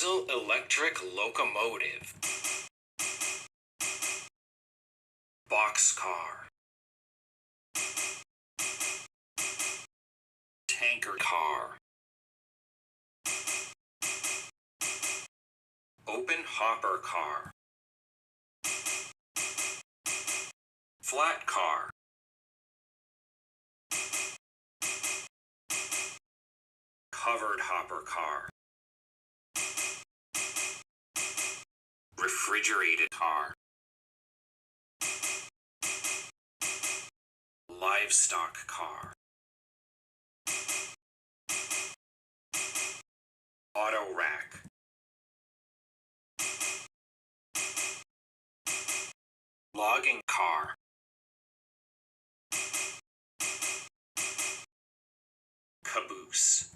Diesel-electric locomotive. Boxcar. Tanker car. Open hopper car. Flat car. Covered hopper car. Refrigerated car. Livestock car. Auto rack. Logging car. Caboose.